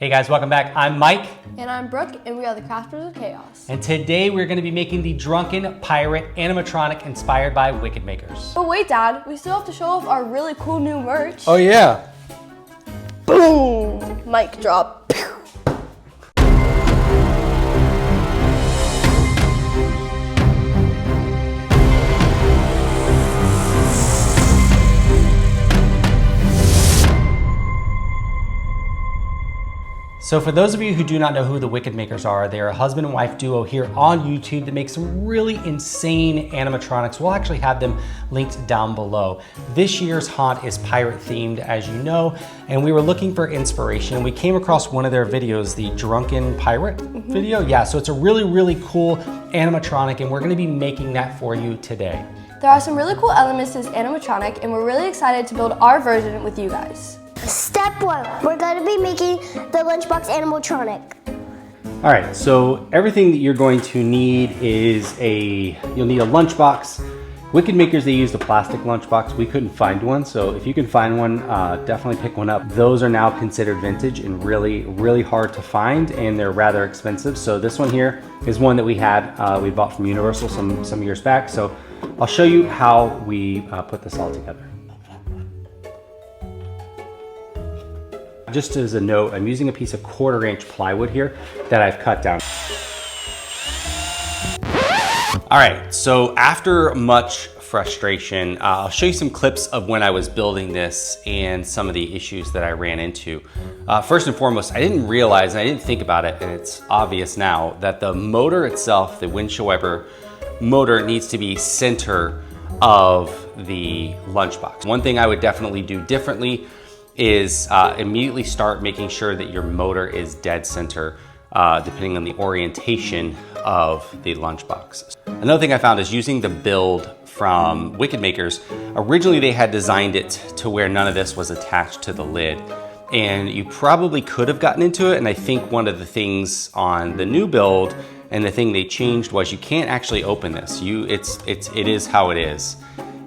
Hey guys, welcome back. I'm Mike. And I'm Brooke, and we are the Crafters of Chaos. And today we're going to be making the Drunken Pirate animatronic inspired by Wicked Makers. But wait, Dad, we still have to show off our really cool new merch. Oh yeah. Boom! Mic drop. So for those of you who do not know who the Wicked Makers are, they're a husband and wife duo here on YouTube that makes some really insane animatronics. We'll actually have them linked down below. This year's haunt is pirate themed, as you know, and we were looking for inspiration. We came across one of their videos, the Drunken Pirate video. Yeah, so it's a really, really cool animatronic, and we're gonna be making that for you today. There are some really cool elements to this animatronic, and we're really excited to build our version with you guys. Step 1, we're going to be making the Lunchbox animatronic. All right, so everything that you're going to need is you'll need a lunchbox. Wicked Makers, they used a plastic lunchbox. We couldn't find one, so if you can find one, definitely pick one up. Those are now considered vintage and really, really hard to find, and they're rather expensive. So this one here is one that we bought from Universal some years back. So I'll show you how we put this all together. Just as a note, I'm using a piece of 1/4-inch plywood here that I've cut down. All right, so after much frustration, I'll show you some clips of when I was building this and some of the issues that I ran into. First and foremost, I didn't realize, and I didn't think about it, and it's obvious now, that the motor itself, the windshield wiper motor, needs to be center of the lunchbox. One thing I would definitely do differently is immediately start making sure that your motor is dead center, depending on the orientation of the lunchbox. Another thing I found is using the build from Wicked Makers. Originally they had designed it to where none of this was attached to the lid, and you probably could have gotten into it. And I think one of the things on the new build and the thing they changed was you can't actually open this. It is how it is.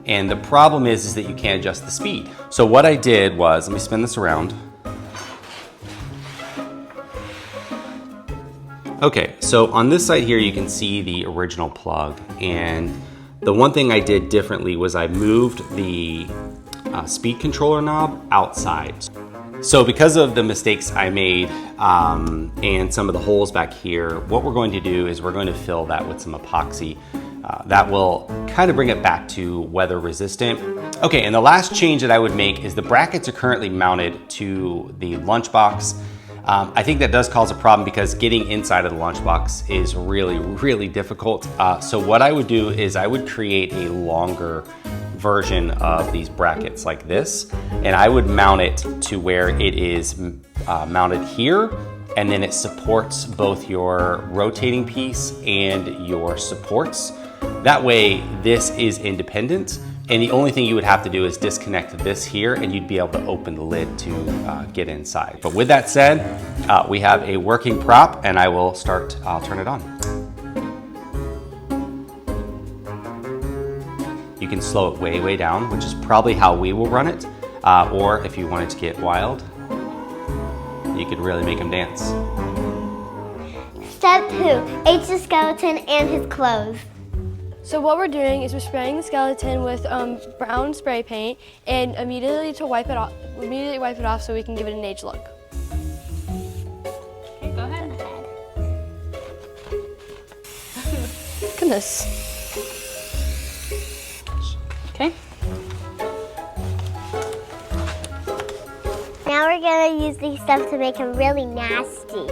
And the problem is that you can't adjust the speed. So what I did was, let me spin this around. Okay, so on this side here, you can see the original plug. And the one thing I did differently was I moved the speed controller knob outside. So because of the mistakes I made and some of the holes back here, what we're going to do is we're going to fill that with some epoxy. That will kind of bring it back to weather resistant. Okay, and the last change that I would make is the brackets are currently mounted to the lunchbox. I think that does cause a problem because getting inside of the lunchbox is really, really difficult. So what I would do is I would create a longer version of these brackets like this, and I would mount it to where it is mounted here, and then it supports both your rotating piece and your supports. That way, this is independent, and the only thing you would have to do is disconnect this here, and you'd be able to open the lid to get inside. But with that said, we have a working prop, and I'll turn it on. You can slow it way, way down, which is probably how we will run it. Or if you wanted to get wild, you could really make him dance. Step 2, H the skeleton and his clothes. So what we're doing is we're spraying the skeleton with brown spray paint and immediately wipe it off so we can give it an age look. Okay, go ahead. Goodness. Okay. Now we're going to use these stuff to make him really nasty.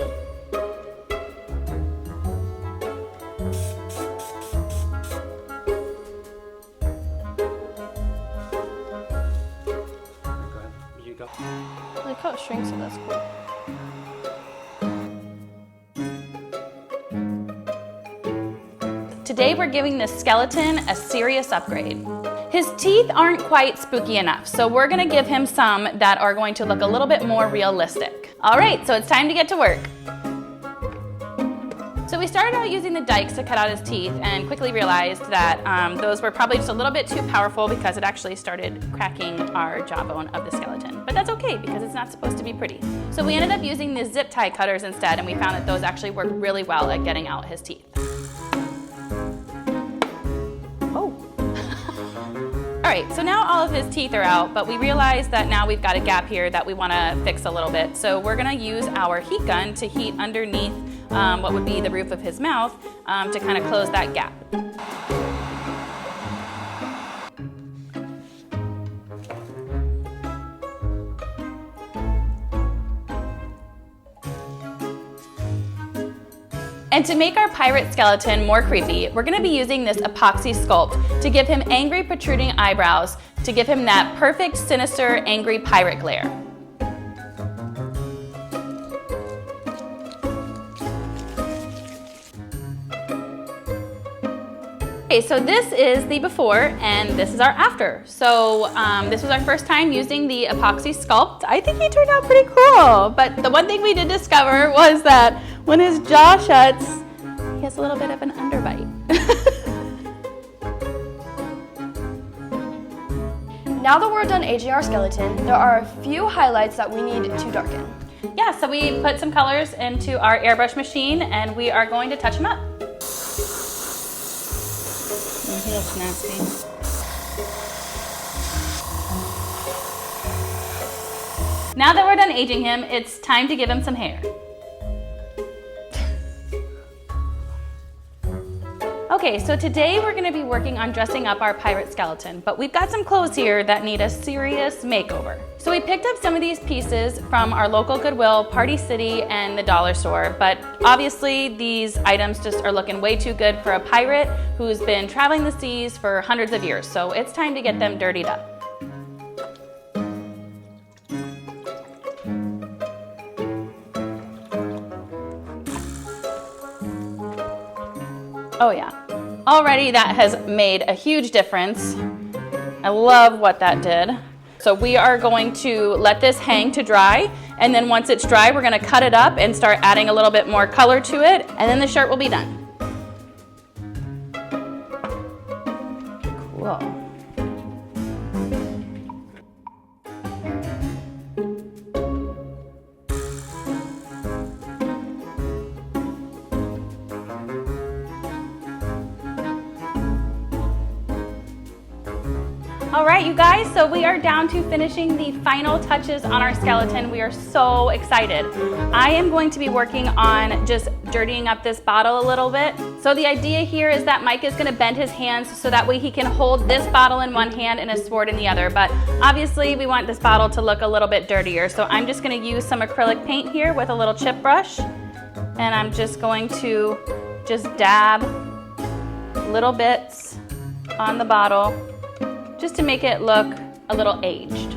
I like how it shrinks, so that's cool. Today we're giving this skeleton a serious upgrade. His teeth aren't quite spooky enough, so we're gonna give him some that are going to look a little bit more realistic. All right, so it's time to get to work. So we started out using the dikes to cut out his teeth and quickly realized that those were probably just a little bit too powerful because it actually started cracking our jawbone of the skeleton. But that's okay because it's not supposed to be pretty. So we ended up using the zip tie cutters instead, and we found that those actually work really well at getting out his teeth. Oh. All right, so now all of his teeth are out, but we realized that now we've got a gap here that we want to fix a little bit. So we're going to use our heat gun to heat underneath what would be the roof of his mouth to kind of close that gap. And to make our pirate skeleton more creepy, we're going to be using this epoxy sculpt to give him angry protruding eyebrows to give him that perfect, sinister, angry pirate glare. Okay, so this is the before and this is our after. So this was our first time using the epoxy sculpt. I think he turned out pretty cool, but the one thing we did discover was that when his jaw shuts, he has a little bit of an underbite. Now that we're done aging our skeleton, there are a few highlights that we need to darken. Yeah, so we put some colors into our airbrush machine and we are going to touch him up. He looks nasty. Now that we're done aging him, it's time to give him some hair. Okay, so today we're going to be working on dressing up our pirate skeleton, but we've got some clothes here that need a serious makeover. So we picked up some of these pieces from our local Goodwill, Party City, and the dollar store, but obviously these items just are looking way too good for a pirate who's been traveling the seas for hundreds of years, so it's time to get them dirtied up. Oh yeah. Already that has made a huge difference. I love what that did. So we are going to let this hang to dry, and then once it's dry, we're gonna cut it up and start adding a little bit more color to it, and then the shirt will be done. Cool. All right, you guys, so we are down to finishing the final touches on our skeleton. We are so excited. I am going to be working on just dirtying up this bottle a little bit. So the idea here is that Mike is gonna bend his hands so that way he can hold this bottle in one hand and a sword in the other. But obviously we want this bottle to look a little bit dirtier. So I'm just gonna use some acrylic paint here with a little chip brush. And I'm just going to just dab little bits on the bottle, just to make it look a little aged.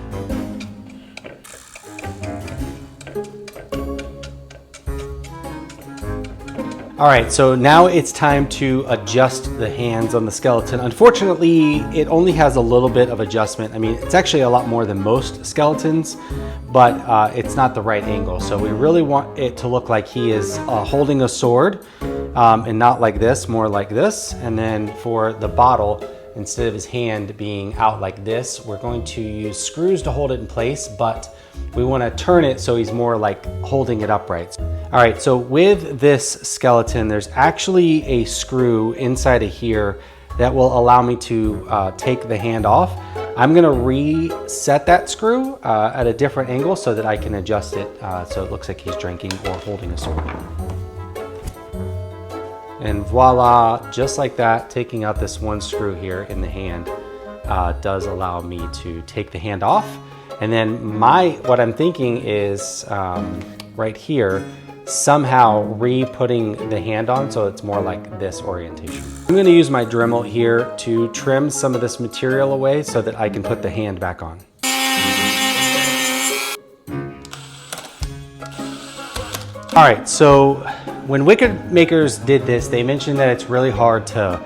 All right, so now it's time to adjust the hands on the skeleton. Unfortunately, it only has a little bit of adjustment. I mean, it's actually a lot more than most skeletons, but it's not the right angle. So we really want it to look like he is holding a sword and not like this, more like this. And then for the bottle, instead of his hand being out like this, we're going to use screws to hold it in place, but we want to turn it so he's more like holding it upright. All right, so with this skeleton, there's actually a screw inside of here that will allow me to take the hand off. I'm gonna reset that screw at a different angle so that I can adjust it so it looks like he's drinking or holding a sword. And voila, just like that, taking out this one screw here in the hand does allow me to take the hand off. And then what I'm thinking is right here, somehow re-putting the hand on so it's more like this orientation. I'm gonna use my Dremel here to trim some of this material away so that I can put the hand back on. All right, so when Wicked Makers did this, they mentioned that it's really hard to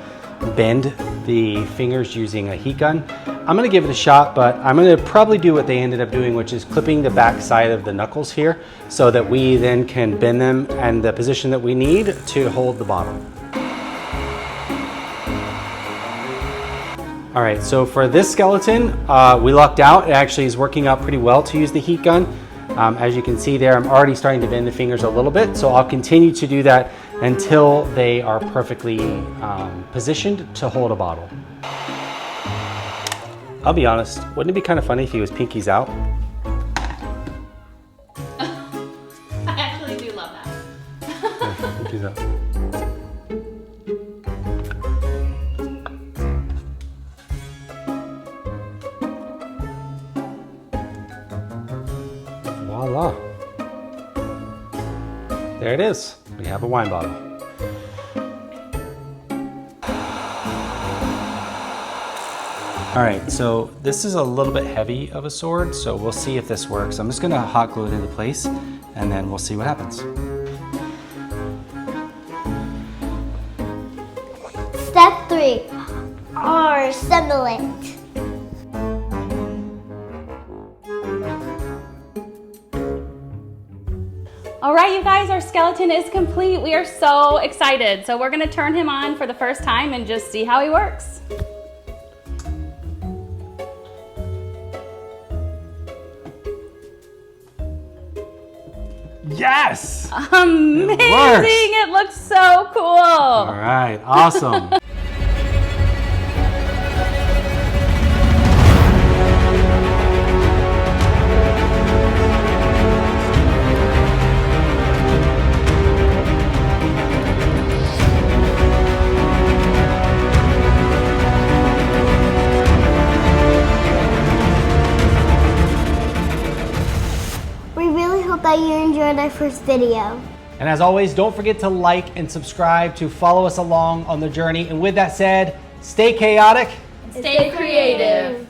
bend the fingers using a heat gun. I'm gonna give it a shot, but I'm gonna probably do what they ended up doing, which is clipping the back side of the knuckles here so that we then can bend them in the position that we need to hold the bottle. All right, so for this skeleton, we lucked out. It actually is working out pretty well to use the heat gun. As you can see there, I'm already starting to bend the fingers a little bit, so I'll continue to do that until they are perfectly positioned to hold a bottle. I'll be honest, wouldn't it be kind of funny if he was pinkies out? I actually do love that. Yeah, pinkies out. Voila. There it is. We have a wine bottle. All right, so this is a little bit heavy of a sword, so we'll see if this works. I'm just gonna hot glue it into place and then we'll see what happens. Step 3, assemble it. All right, you guys, our skeleton is complete. We are so excited. So we're gonna turn him on for the first time and just see how he works. Yes! Amazing, it looks so cool. All right, awesome. We really hope that you enjoyed our first video. And as always, don't forget to like and subscribe to follow us along on the journey. And with that said, stay chaotic. Stay creative.